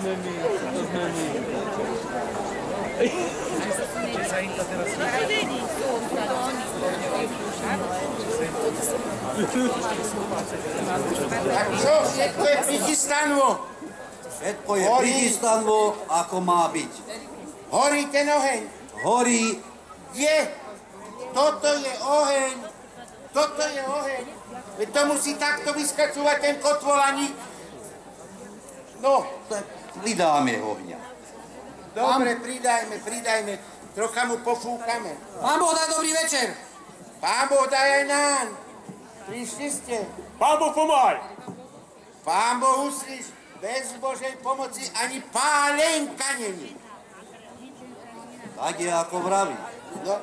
Tak čo, všetko je prichystanvo? Všetko je prichystanvo, ako má byť. Horí ten oheň? Horí. Kde? Toto je oheň. Toto je oheň. Veď to musí takto vyskacovať ten kotvolaník. No. Tak pridáme ohňa. Dobre, pridajme. Trocha mu pofúkame. Pán Boh, daj dobrý večer. Pán Boh, daj aj nám. Prišli ste. Pán Boh, pomáhaj. Pán Boh, uslíš, bez Božej pomoci ani pálenka není. Tak je, ako vraví. No,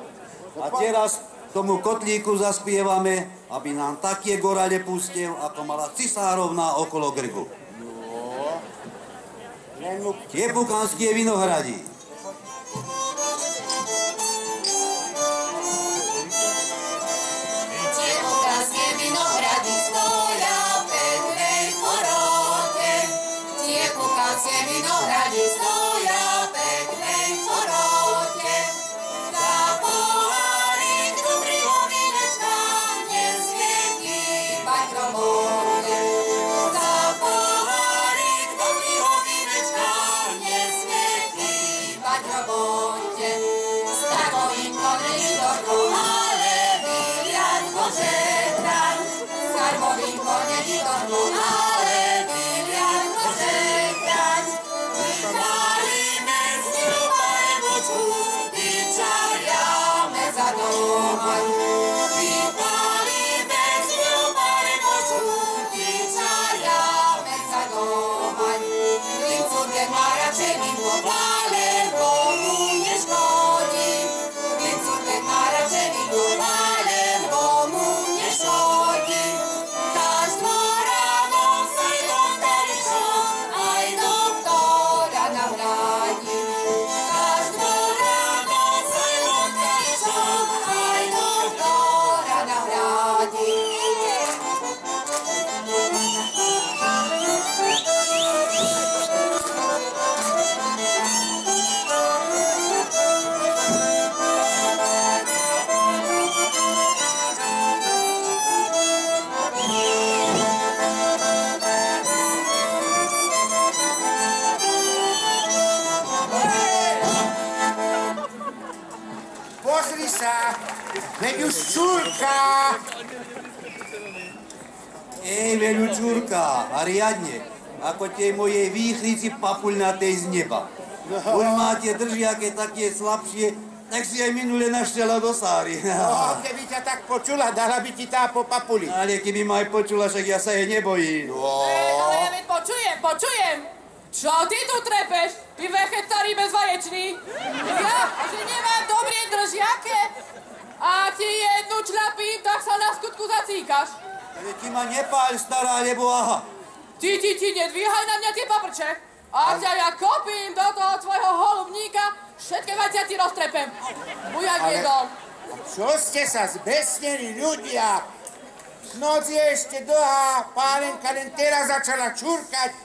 A teraz tomu kotlíku zaspievame, aby nám také gorale pustil, ako mala cisárovna okolo grgu. No. Len mu... Tiepukanské Vinohradí. Tiepukanské Vinohrady stoja peknej porote. Tiepukanské Vinohrady stoja peknej porote. Za pohárik dobrýho vínečka nesmie chýbať robote. Za pohárik dobrýho vínečka nesmie chýbať robote. Starvovinko není dobro, ale vyliať požehnám. Starvovinko není dobro, ale vyliať požehnám. Vypálime z ľubarevočku, vyčariame za domaň. Vypálime z ľubarevočku, vyčariame za domaň. Klincuke má radšej vinko, alebo mu neškodí. Klincuke má radšej vinko, alebo mu neškodí. Každú ráno sa jdom taličom, aj doktora nahradí. Každú ráno sa jdom taličom, aj doktora nahradí. Pozri sa, veď už čurka. Veľučúrka, a riadne, ako tej mojej výchrici papuľnatej z neba. Už máte držiake také slabšie, tak si aj minule naštela do sáry. No, keby ťa tak počula, dala by ti tá po papuli. Ale keby ma aj počula, však ja sa jej nebojím. Ale ja veď počujem. Čo ty tu trepeš? Ty vechet starý bezvaječný. Ja, že nemám dobré držiake. A ti jednu čľapím, tak sa na skutku zacíkaš. Ale ty ma nepáľ, stará, lebo aha. Ty, nedvíhaj na mňa tie paprče. A ťa ja kopím do toho tvojho holubníka, všetké vajcia ti roztrepem. Bujak jedol. Čo ste sa zbesneli, ľudia? Noc je ešte dlhá, pálenka len teraz začala čurkať.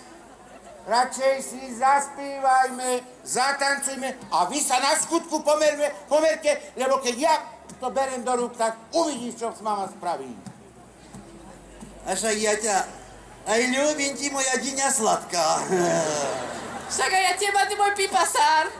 Radšej si zaspívajme, zatancujme a vy sa na skutku pomerte, lebo keď ja to berem do rúk, tak uvidíš, čo s mama spraví. A však ja ťa aj ľúbim ti, moja diňa sladká. Však aj ja teba, ty môj pipasár.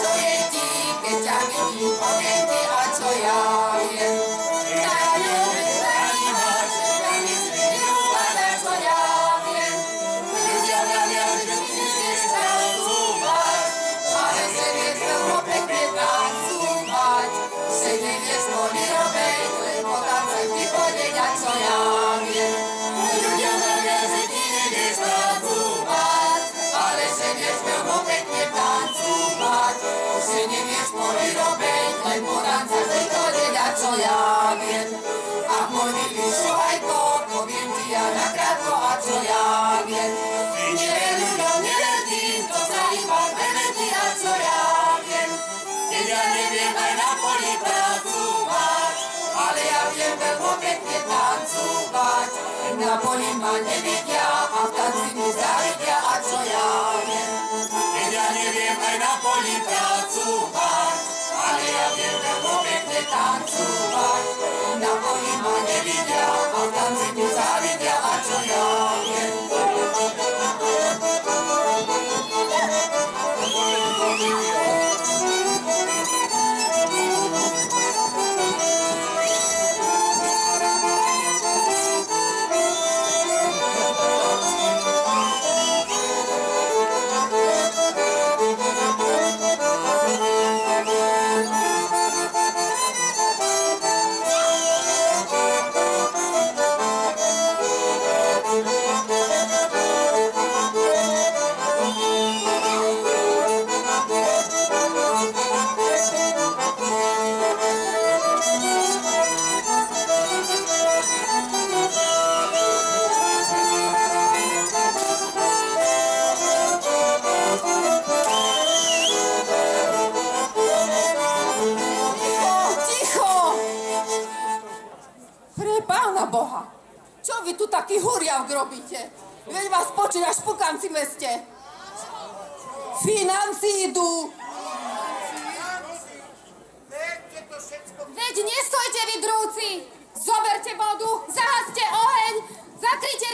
Co je ti, keď ťa vidím, poviem ti, a čo ja viem. Najľúbiť zajímaš, že ťa myslí, neuvádza, čo ja viem. Ľudia vravia, že ty nevieš tancúvať, ale že vieš veľmi pekne tancúvať. Že nevieš boli robeť, lebo tancaj ti podeť, a čo ja viem. Ľudia vravia, že ty nevieš tancúvať, ale že vieš veľmi pekne tancúvať. Že nevieš boli robeť, lebo tancaj ti podeť, a čo ja viem. Ach, môj milý šuhajko, poviem ti ja nakrátko, a čo ja viem. Nie ľuďom neverím, to sa iba pekne tancovať. Na poli ma nevidia a v tanci mi závidia, a čo ja viem. Keď ja neviem aj na poli pracovať, ale ja viem veľmi pekne tancovať. Na poli ma nevidia a v tanci mi závidia, a čo ja viem. Boha, čo vy tu taký huriav robíte? Veď vás počuť až v Pukanci meste. Financí idú. Veď nestojte vy, drúci! Zoberte vodu, zahaste oheň, zakryte